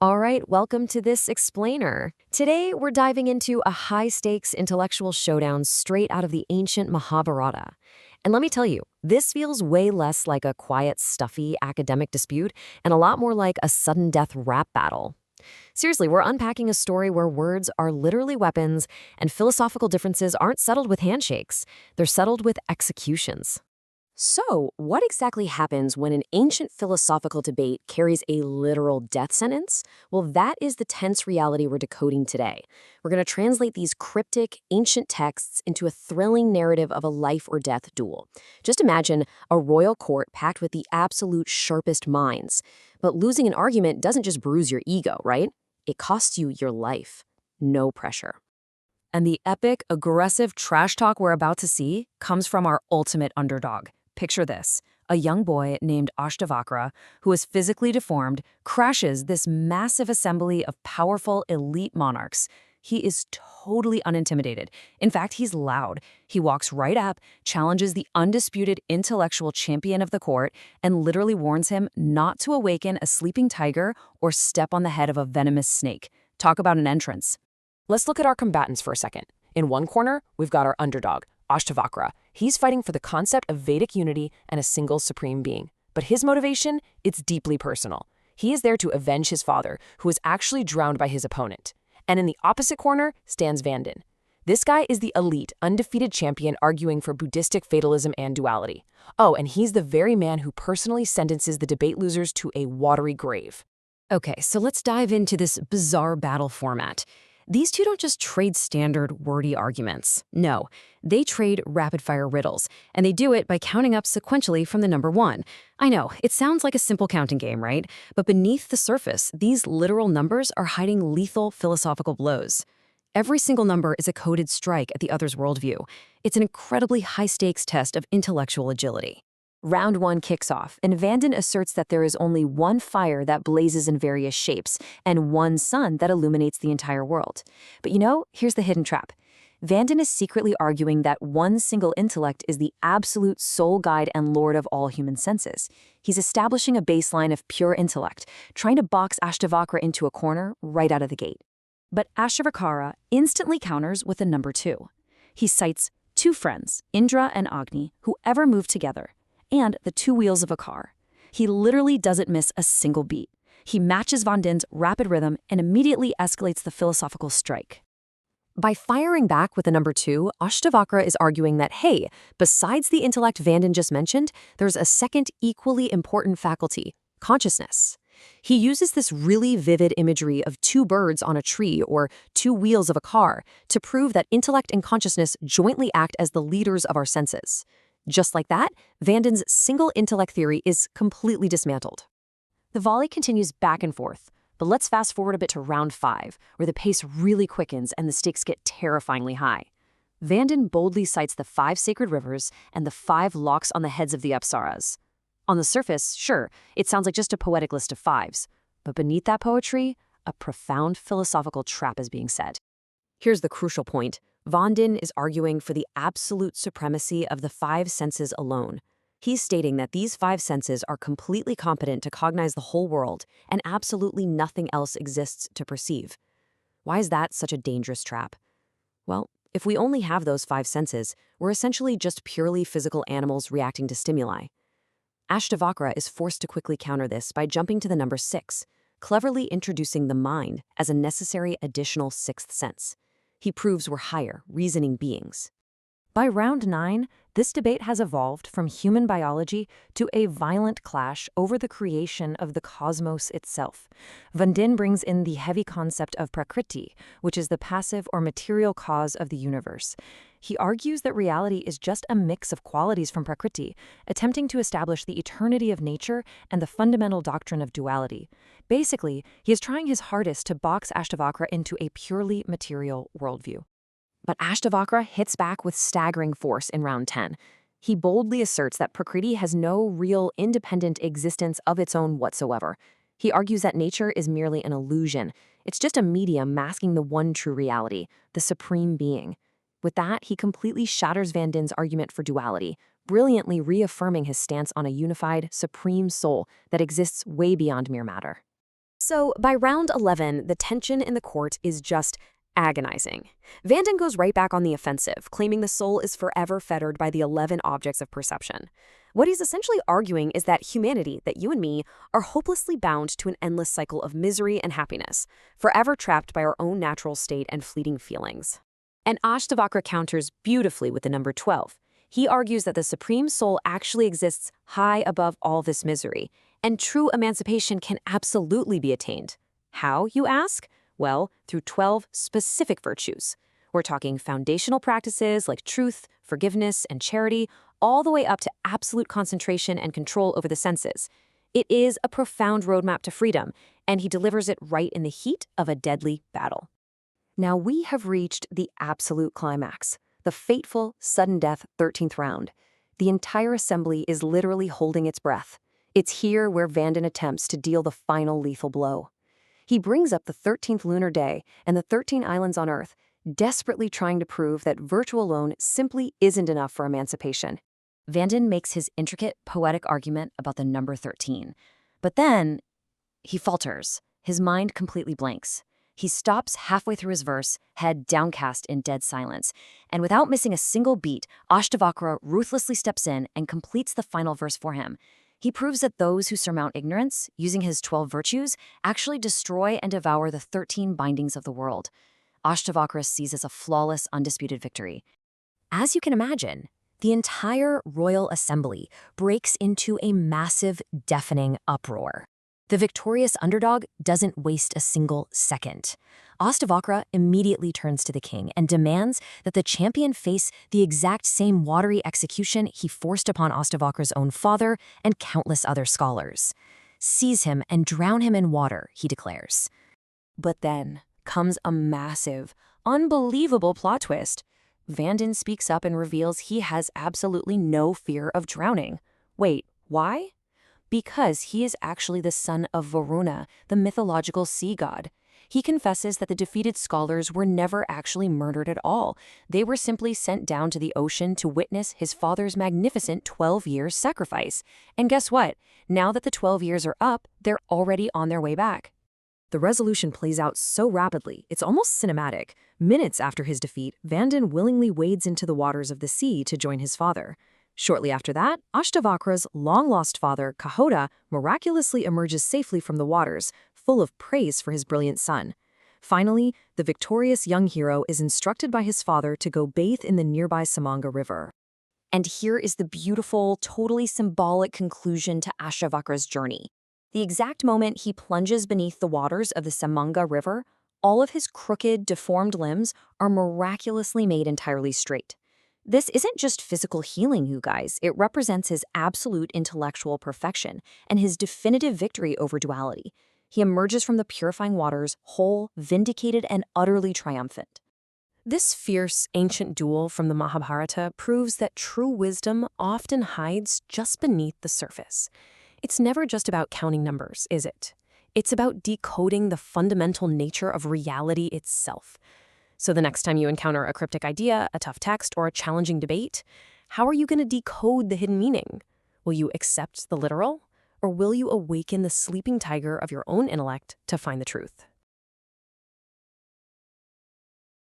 All right, welcome to this explainer. Today, we're diving into a high-stakes intellectual showdown straight out of the ancient Mahabharata. And let me tell you, this feels way less like a quiet, stuffy academic dispute and a lot more like a sudden death rap battle. Seriously, we're unpacking a story where words are literally weapons and philosophical differences aren't settled with handshakes. They're settled with executions. So, what exactly happens when an ancient philosophical debate carries a literal death sentence? Well, that is the tense reality we're decoding today. We're going to translate these cryptic, ancient texts into a thrilling narrative of a life or death duel. Just imagine a royal court packed with the absolute sharpest minds. But losing an argument doesn't just bruise your ego, right? It costs you your life. No pressure. And the epic, aggressive trash talk we're about to see comes from our ultimate underdog. Picture this. A young boy named Ashtavakra, who is physically deformed, crashes this massive assembly of powerful elite monarchs. He is totally unintimidated. In fact, he's loud. He walks right up, challenges the undisputed intellectual champion of the court, and literally warns him not to awaken a sleeping tiger or step on the head of a venomous snake. Talk about an entrance. Let's look at our combatants for a second. In one corner, we've got our underdog, Ashtavakra. He's fighting for the concept of Vedic unity and a single supreme being. But his motivation, it's deeply personal. He is there to avenge his father, who was actually drowned by his opponent. And in the opposite corner stands Vandin. This guy is the elite, undefeated champion arguing for Buddhistic fatalism and duality. Oh, and he's the very man who personally sentences the debate losers to a watery grave. Okay, so let's dive into this bizarre battle format. These two don't just trade standard, wordy arguments. No, they trade rapid-fire riddles, and they do it by counting up sequentially from the number 1. I know, it sounds like a simple counting game, right? But beneath the surface, these literal numbers are hiding lethal philosophical blows. Every single number is a coded strike at the other's worldview. It's an incredibly high-stakes test of intellectual agility. Round 1 kicks off, and Vandin asserts that there is only one fire that blazes in various shapes and one sun that illuminates the entire world. But here's the hidden trap. Vandin is secretly arguing that one single intellect is the absolute sole guide and lord of all human senses. He's establishing a baseline of pure intellect, trying to box Ashtavakra into a corner right out of the gate. But Ashtavakra instantly counters with a number 2. He cites 2 friends, Indra and Agni, who ever moved together, and the 2 wheels of a car. He literally doesn't miss a single beat. He matches Vandin's rapid rhythm and immediately escalates the philosophical strike. By firing back with the number 2, Ashtavakra is arguing that, hey, besides the intellect Vandin just mentioned, there's a second equally important faculty, consciousness. He uses this really vivid imagery of 2 birds on a tree or 2 wheels of a car to prove that intellect and consciousness jointly act as the leaders of our senses. Just like that, Vandin's single intellect theory is completely dismantled. The volley continues back and forth, but let's fast forward a bit to round 5, where the pace really quickens and the stakes get terrifyingly high. Vandin boldly cites the 5 sacred rivers and the 5 locks on the heads of the Apsaras. On the surface, sure, it sounds like just a poetic list of 5s, but beneath that poetry, a profound philosophical trap is being set. Here's the crucial point. Vandin is arguing for the absolute supremacy of the 5 senses alone. He's stating that these 5 senses are completely competent to cognize the whole world, and absolutely nothing else exists to perceive. Why is that such a dangerous trap? Well, if we only have those 5 senses, we're essentially just purely physical animals reacting to stimuli. Ashtavakra is forced to quickly counter this by jumping to the number 6, cleverly introducing the mind as a necessary additional 6th sense. He proves we're higher, reasoning beings. By round 9, this debate has evolved from human biology to a violent clash over the creation of the cosmos itself. Vandin brings in the heavy concept of prakriti, which is the passive or material cause of the universe. He argues that reality is just a mix of qualities from prakriti, attempting to establish the eternity of nature and the fundamental doctrine of duality. Basically, he is trying his hardest to box Ashtavakra into a purely material worldview. But Ashtavakra hits back with staggering force in round 10. He boldly asserts that Prakriti has no real independent existence of its own whatsoever. He argues that nature is merely an illusion. It's just a medium masking the one true reality, the supreme being. With that, he completely shatters Vandin's argument for duality, brilliantly reaffirming his stance on a unified, supreme soul that exists way beyond mere matter. So by round 11, the tension in the court is just agonizing. Vandin goes right back on the offensive, claiming the soul is forever fettered by the 11 objects of perception. What he's essentially arguing is that humanity, that you and me, are hopelessly bound to an endless cycle of misery and happiness, forever trapped by our own natural state and fleeting feelings. And Ashtavakra counters beautifully with the number 12. He argues that the supreme soul actually exists high above all this misery, and true emancipation can absolutely be attained. How, you ask? Well, through 12 specific virtues. We're talking foundational practices like truth, forgiveness, and charity, all the way up to absolute concentration and control over the senses. It is a profound roadmap to freedom, and he delivers it right in the heat of a deadly battle. Now we have reached the absolute climax, the fateful, sudden death 13th round. The entire assembly is literally holding its breath. It's here where Vandin attempts to deal the final lethal blow. He brings up the 13th lunar day and the 13 islands on Earth, desperately trying to prove that virtue alone simply isn't enough for emancipation. Vandin makes his intricate, poetic argument about the number 13. But then, he falters. His mind completely blanks. He stops halfway through his verse, head downcast in dead silence. And without missing a single beat, Ashtavakra ruthlessly steps in and completes the final verse for him. He proves that those who surmount ignorance, using his 12 virtues, actually destroy and devour the 13 bindings of the world. Ashtavakra sees as a flawless, undisputed victory. As you can imagine, the entire royal assembly breaks into a massive, deafening uproar. The victorious underdog doesn't waste a single second. Ashtavakra immediately turns to the king and demands that the champion face the exact same watery execution he forced upon Ashtavakra's own father and countless other scholars. Seize him and drown him in water, he declares. But then comes a massive, unbelievable plot twist. Vandin speaks up and reveals he has absolutely no fear of drowning. Wait, why? Because he is actually the son of Varuna, the mythological sea god. He confesses that the defeated scholars were never actually murdered at all. They were simply sent down to the ocean to witness his father's magnificent 12-year sacrifice. And guess what? Now that the 12 years are up, they're already on their way back. The resolution plays out so rapidly, it's almost cinematic. Minutes after his defeat, Vandin willingly wades into the waters of the sea to join his father. Shortly after that, Ashtavakra's long-lost father, Kahoda, miraculously emerges safely from the waters, full of praise for his brilliant son. Finally, the victorious young hero is instructed by his father to go bathe in the nearby Samanga river. And here is the beautiful, totally symbolic conclusion to Ashtavakra's journey. The exact moment he plunges beneath the waters of the Samanga river, all of his crooked, deformed limbs are miraculously made entirely straight. This isn't just physical healing, you guys. It represents his absolute intellectual perfection and his definitive victory over duality. He emerges from the purifying waters whole, vindicated, and utterly triumphant. This fierce, ancient duel from the Mahabharata proves that true wisdom often hides just beneath the surface. It's never just about counting numbers, is it? It's about decoding the fundamental nature of reality itself. So the next time you encounter a cryptic idea, a tough text, or a challenging debate, how are you going to decode the hidden meaning? Will you accept the literal? Or will you awaken the sleeping tiger of your own intellect to find the truth?